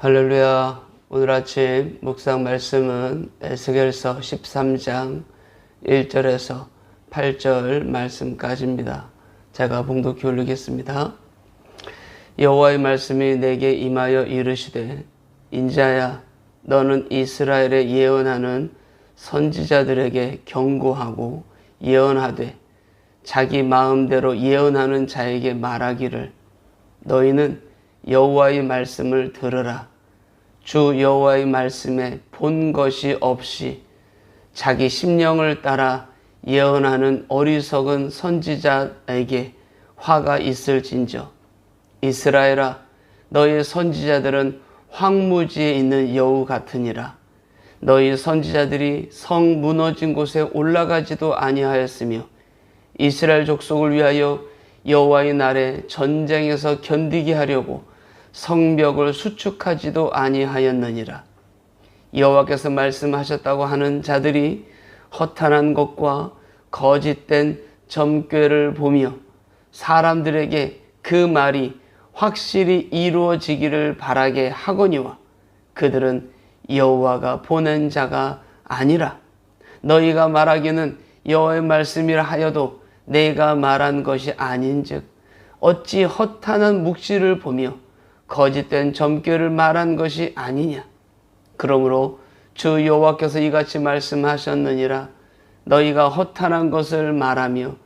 할렐루야. 오늘 아침 묵상 말씀은 에스겔서 13장 1절에서 8절 말씀까지입니다. 제가 봉독해 올리겠습니다. 여호와의 말씀이 내게 임하여 이르시되, 인자야, 너는 이스라엘에 예언하는 선지자들에게 경고하고 예언하되, 자기 마음대로 예언하는 자에게 말하기를, 너희는 여호와의 말씀을 들으라. 주 여호와의 말씀에 본 것이 없이 자기 심령을 따라 예언하는 어리석은 선지자에게 화가 있을진저. 이스라엘아, 너희 선지자들은 황무지에 있는 여우 같으니라. 너희 선지자들이 성 무너진 곳에 올라가지도 아니하였으며, 이스라엘 족속을 위하여 여호와의 날에 전쟁에서 견디게 하려고 성벽을 수축하지도 아니하였느니라. 여호와께서 말씀하셨다고 하는 자들이 허탄한 것과 거짓된 점괘를 보며 사람들에게 그 말이 확실히 이루어지기를 바라게 하거니와, 그들은 여호와가 보낸 자가 아니라. 너희가 말하기는 여호와의 말씀이라 하여도 내가 말한 것이 아닌즉 어찌 허탄한 묵시를 보며 거짓된 점괘를 말한 것이 아니냐. 그러므로 주 여호와께서 이같이 말씀하셨느니라. 너희가 허탄한 것을 말하며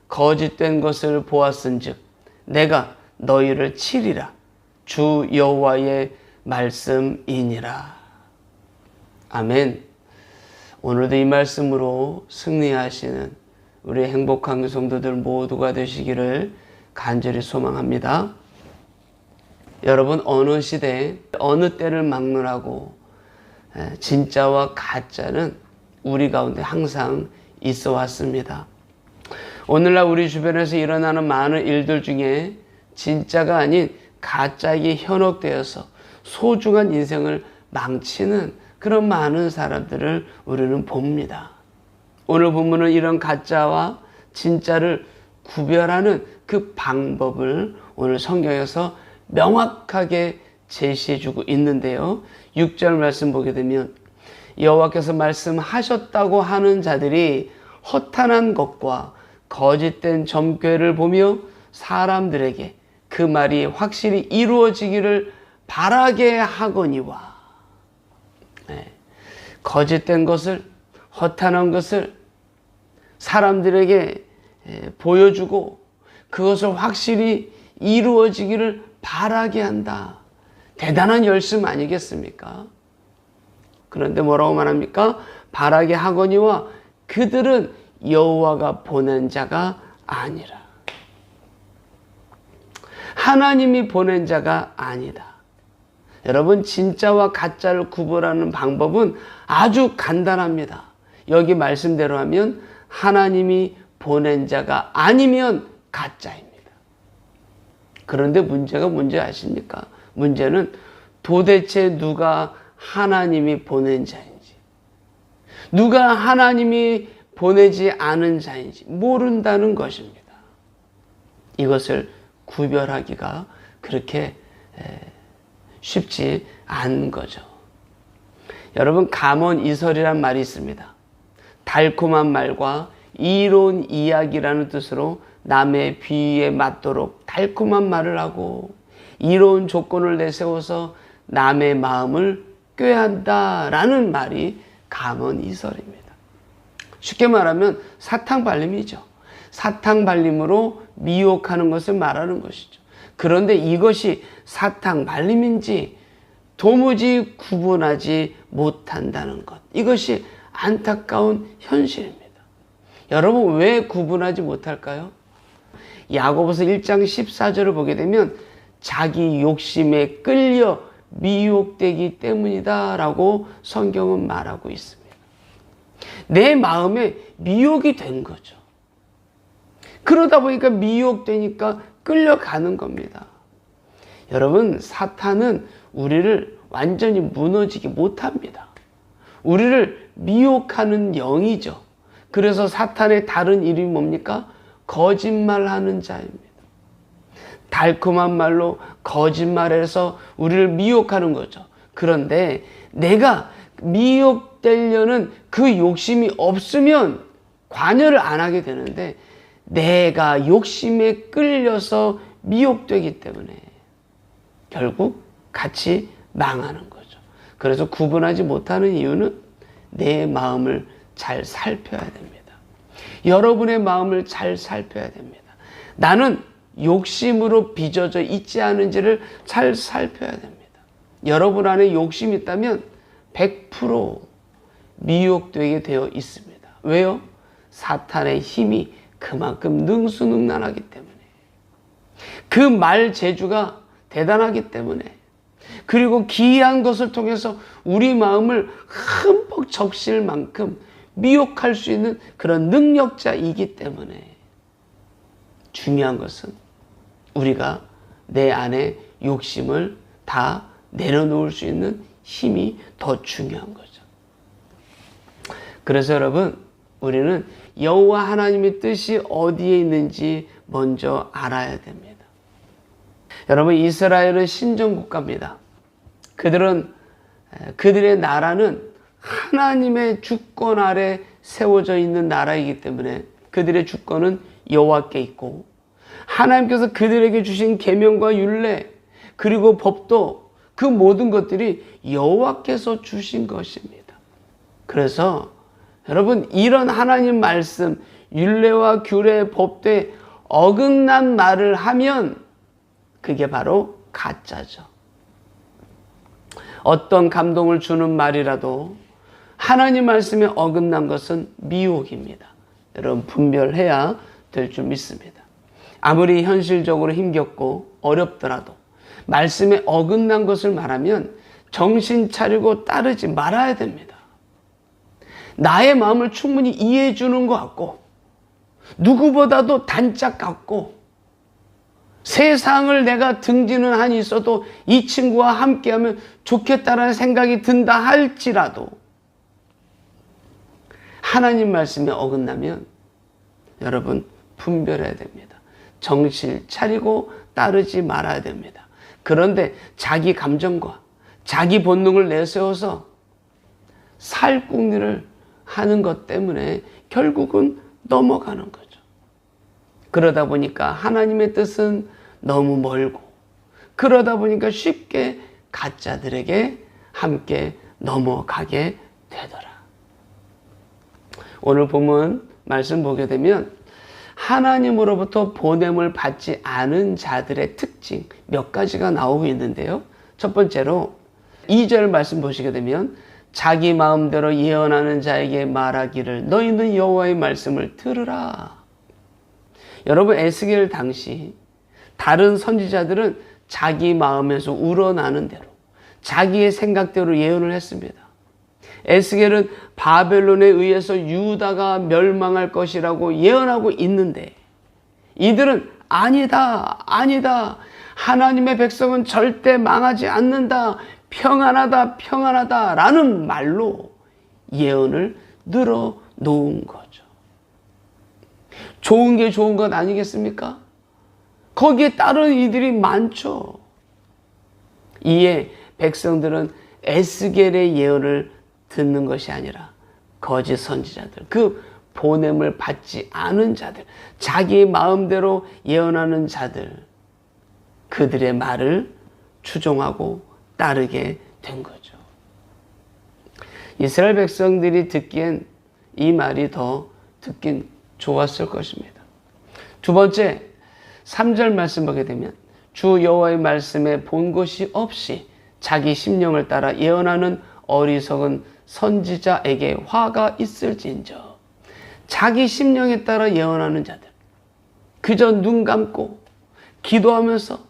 거짓된 것을 보았은즉 내가 너희를 치리라. 주 여호와의 말씀이니라. 아멘. 오늘도 이 말씀으로 승리하시는 우리 행복한 성도들 모두가 되시기를 간절히 소망합니다. 여러분, 어느 시대, 어느 때를 막론하고 진짜와 가짜는 우리 가운데 항상 있어 왔습니다. 오늘날 우리 주변에서 일어나는 많은 일들 중에 진짜가 아닌 가짜에게 현혹되어서 소중한 인생을 망치는 그런 많은 사람들을 우리는 봅니다. 오늘 본문은 이런 가짜와 진짜를 구별하는 그 방법을 오늘 성경에서 명확하게 제시해주고 있는데요. 6절 말씀 보게 되면, 여호와께서 말씀하셨다고 하는 자들이 허탄한 것과 거짓된 점괘를 보며 사람들에게 그 말이 확실히 이루어지기를 바라게 하거니와. 거짓된 것을, 허탄한 것을 사람들에게 보여주고 그것을 확실히 이루어지기를 바라게 한다. 대단한 열심 아니겠습니까? 그런데 뭐라고 말합니까? 바라게 하거니와 그들은 여호와가 보낸 자가 아니라. 하나님이 보낸 자가 아니다. 여러분, 진짜와 가짜를 구분하는 방법은 아주 간단합니다. 여기 말씀대로 하면 하나님이 보낸 자가 아니면 가짜입니다. 그런데 문제가 뭔지 아십니까? 문제는 도대체 누가 하나님이 보낸 자인지, 누가 하나님이 보내지 않은 자인지 모른다는 것입니다. 이것을 구별하기가 그렇게 쉽지 않은 거죠. 여러분, 감언이설이란 말이 있습니다. 달콤한 말과 이로운 이야기라는 뜻으로 남의 비위에 맞도록 달콤한 말을 하고 이로운 조건을 내세워서 남의 마음을 꾀한다라는 말이 감언이설입니다. 쉽게 말하면 사탕발림이죠. 사탕발림으로 미혹하는 것을 말하는 것이죠. 그런데 이것이 사탕발림인지 도무지 구분하지 못한다는 것, 이것이 안타까운 현실입니다. 여러분, 왜 구분하지 못할까요? 야고보서 1장 14절을 보게 되면 자기 욕심에 끌려 미혹되기 때문이다 라고 성경은 말하고 있습니다. 내 마음에 미혹이 된 거죠. 그러다 보니까 미혹되니까 끌려가는 겁니다. 여러분, 사탄은 우리를 완전히 무너지게 못합니다. 우리를 미혹하는 영이죠. 그래서 사탄의 다른 이름이 뭡니까? 거짓말하는 자입니다. 달콤한 말로 거짓말해서 우리를 미혹하는 거죠. 그런데 내가 미혹되려는 그 욕심이 없으면 관여를 안 하게 되는데, 내가 욕심에 끌려서 미혹되기 때문에 결국 같이 망하는 거죠. 그래서 구분하지 못하는 이유는 내 마음을 잘 살펴야 됩니다. 여러분의 마음을 잘 살펴야 됩니다. 나는 욕심으로 빚어져 있지 않은지를 잘 살펴야 됩니다. 여러분 안에 욕심이 있다면 100% 미혹되게 되어 있습니다. 왜요? 사탄의 힘이 그만큼 능수능란하기 때문에, 그 말 재주가 대단하기 때문에, 그리고 기이한 것을 통해서 우리 마음을 흠뻑 적실 만큼 미혹할 수 있는 그런 능력자이기 때문에, 중요한 것은 우리가 내 안에 욕심을 다 내려놓을 수 있는 힘이 더 중요한 거죠. 그래서 여러분, 우리는 여호와 하나님의 뜻이 어디에 있는지 먼저 알아야 됩니다. 여러분, 이스라엘은 신정국가입니다. 그들의 나라는 하나님의 주권 아래 세워져 있는 나라이기 때문에 그들의 주권은 여호와께 있고, 하나님께서 그들에게 주신 계명과 율례 그리고 법도, 그 모든 것들이 여호와께서 주신 것입니다. 그래서 여러분, 이런 하나님 말씀, 율례와 규례, 법도에 어긋난 말을 하면 그게 바로 가짜죠. 어떤 감동을 주는 말이라도 하나님 말씀에 어긋난 것은 미혹입니다. 여러분, 분별해야 될 줄 믿습니다. 아무리 현실적으로 힘겹고 어렵더라도 말씀에 어긋난 것을 말하면 정신 차리고 따르지 말아야 됩니다. 나의 마음을 충분히 이해해 주는 것 같고, 누구보다도 단짝 같고, 세상을 내가 등지는 한이 있어도 이 친구와 함께하면 좋겠다라는 생각이 든다 할지라도 하나님 말씀에 어긋나면 여러분, 분별해야 됩니다. 정신 차리고 따르지 말아야 됩니다. 그런데 자기 감정과 자기 본능을 내세워서 살궁리를 하는 것 때문에 결국은 넘어가는 거죠. 그러다 보니까 하나님의 뜻은 너무 멀고, 그러다 보니까 쉽게 가짜들에게 함께 넘어가게 되더라. 오늘 본문 말씀 보게 되면 하나님으로부터 보냄을 받지 않은 자들의 특징 몇 가지가 나오고 있는데요. 첫 번째로 2절 말씀 보시게 되면 자기 마음대로 예언하는 자에게 말하기를 너희는 여호와의 말씀을 들으라. 여러분, 에스겔 당시 다른 선지자들은 자기 마음에서 우러나는 대로 자기의 생각대로 예언을 했습니다. 에스겔은 바벨론에 의해서 유다가 멸망할 것이라고 예언하고 있는데, 이들은 아니다, 아니다, 하나님의 백성은 절대 망하지 않는다, 평안하다, 평안하다 라는 말로 예언을 늘어놓은 거죠. 좋은 게 좋은 것 아니겠습니까? 거기에 따른 이들이 많죠. 이에 백성들은 에스겔의 예언을 듣는 것이 아니라 거짓 선지자들, 그 보냄을 받지 않은 자들, 자기 마음대로 예언하는 자들, 그들의 말을 추종하고 따르게 된 거죠. 이스라엘 백성들이 듣기엔 이 말이 더 듣긴 좋았을 것입니다. 두 번째, 3절 말씀 보게 되면 주 여호와의 말씀에 본 것이 없이 자기 심령을 따라 예언하는 어리석은 선지자에게 화가 있을진저. 자기 심령에 따라 예언하는 자들, 그저 눈 감고 기도하면서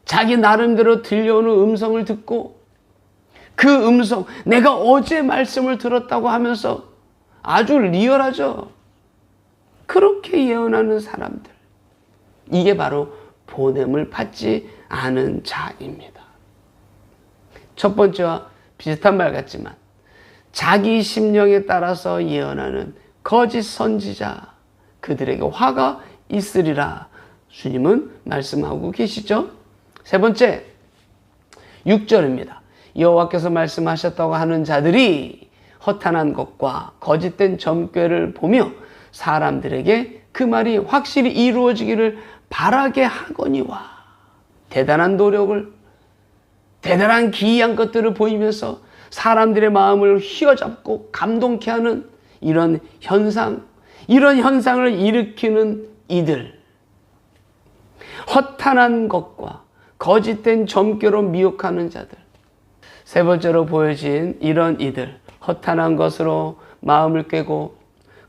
자기 나름대로 들려오는 음성을 듣고, 그 음성, 내가 어제 말씀을 들었다고 하면서 아주 리얼하죠. 그렇게 예언하는 사람들, 이게 바로 보냄을 받지 않은 자입니다. 첫 번째와 비슷한 말 같지만 자기 심령에 따라서 예언하는 거짓 선지자, 그들에게 화가 있으리라 주님은 말씀하고 계시죠. 세 번째, 6절입니다. 여호와께서 말씀하셨다고 하는 자들이 허탄한 것과 거짓된 점괘를 보며 사람들에게 그 말이 확실히 이루어지기를 바라게 하거니와, 대단한 노력을, 대단한 기이한 것들을 보이면서 사람들의 마음을 휘어잡고 감동케 하는 이런 현상을 일으키는 이들, 허탄한 것과 거짓된 점괘로 미혹하는 자들. 세 번째로 보여진 이런 이들, 허탄한 것으로 마음을 꿰고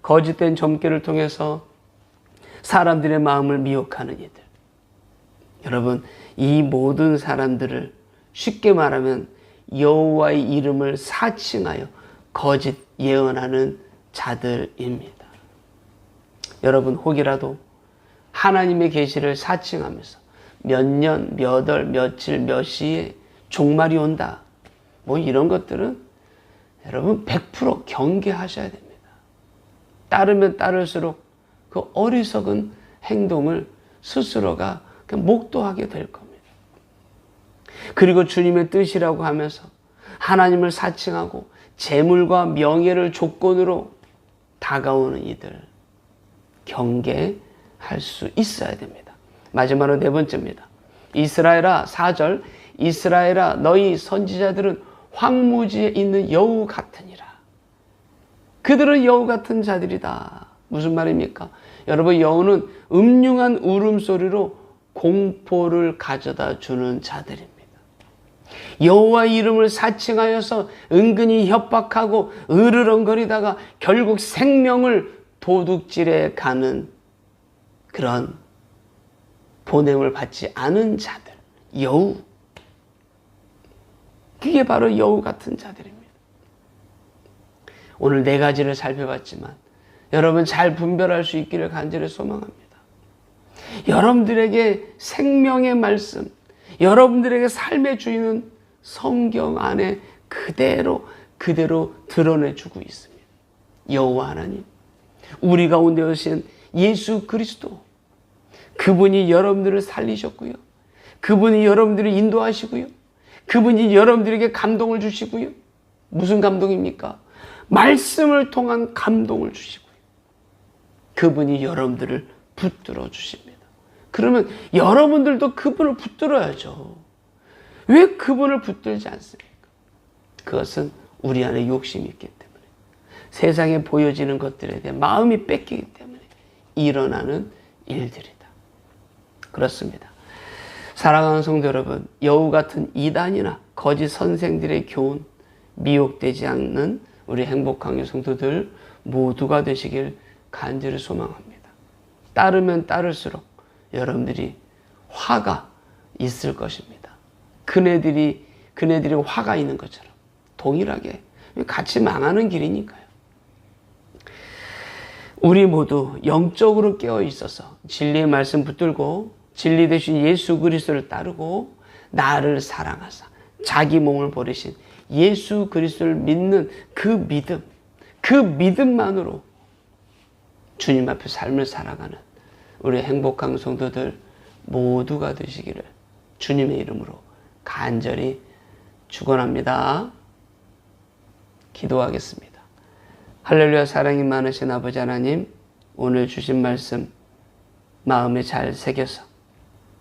거짓된 점괘를 통해서 사람들의 마음을 미혹하는 이들. 여러분, 이 모든 사람들을 쉽게 말하면 여호와의 이름을 사칭하여 거짓 예언하는 자들입니다. 여러분, 혹이라도 하나님의 계시를 사칭하면서 몇 년, 몇 월, 며칠, 몇 시에 종말이 온다, 뭐 이런 것들은 여러분 100% 경계하셔야 됩니다. 따르면 따를수록 그 어리석은 행동을 스스로가 그냥 목도하게 될 겁니다. 그리고 주님의 뜻이라고 하면서 하나님을 사칭하고 재물과 명예를 조건으로 다가오는 이들, 경계할 수 있어야 됩니다. 마지막으로 네 번째입니다. 이스라엘아, 4절, 이스라엘아 너희 선지자들은 황무지에 있는 여우 같으니라. 그들은 여우 같은 자들이다. 무슨 말입니까? 여러분, 여우는 음흉한 울음소리로 공포를 가져다 주는 자들입니다. 여호와 이름을 사칭하여서 은근히 협박하고 으르렁거리다가 결국 생명을 도둑질해 가는 그런 보냄을 받지 않은 자들, 여우. 그게 바로 여우 같은 자들입니다. 오늘 네 가지를 살펴봤지만 여러분 잘 분별할 수 있기를 간절히 소망합니다. 여러분들에게 생명의 말씀, 여러분들에게 삶의 주인은 성경 안에 그대로 드러내주고 있습니다. 여호와 하나님, 우리 가운데 오신 예수 그리스도, 그분이 여러분들을 살리셨고요, 그분이 여러분들을 인도하시고요, 그분이 여러분들에게 감동을 주시고요. 무슨 감동입니까? 말씀을 통한 감동을 주시고요, 그분이 여러분들을 붙들어 주십니다. 그러면 여러분들도 그분을 붙들어야죠. 왜 그분을 붙들지 않습니까? 그것은 우리 안에 욕심이 있기 때문에, 세상에 보여지는 것들에 대해 마음이 뺏기기 때문에 일어나는 일들이다. 그렇습니다. 사랑하는 성도 여러분, 여우 같은 이단이나 거짓 선생들의 교훈 미혹되지 않는 우리 행복강요 성도들 모두가 되시길 간절히 소망합니다. 따르면 따를수록 여러분들이 화가 있을 것입니다. 그네들이 화가 있는 것처럼 동일하게 같이 망하는 길이니까요. 우리 모두 영적으로 깨어 있어서 진리의 말씀 붙들고 진리 되신 예수 그리스도를 따르고 나를 사랑하사 자기 몸을 버리신 예수 그리스도를 믿는 그 믿음만으로 주님 앞에 삶을 살아가는 우리 행복한 성도들 모두가 되시기를 주님의 이름으로 간절히 축원합니다. 기도하겠습니다. 할렐루야. 사랑이 많으신 아버지 하나님, 오늘 주신 말씀 마음에 잘 새겨서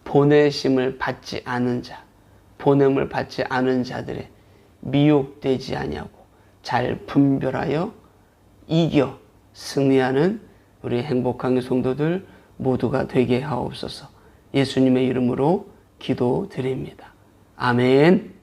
보내심을 받지 않은 자, 보냄을 받지 않은 자들의 미혹되지 아니하고 잘 분별하여 이겨 승리하는 우리 행복한 성도들 모두가 되게 하옵소서. 예수님의 이름으로 기도드립니다. 아멘.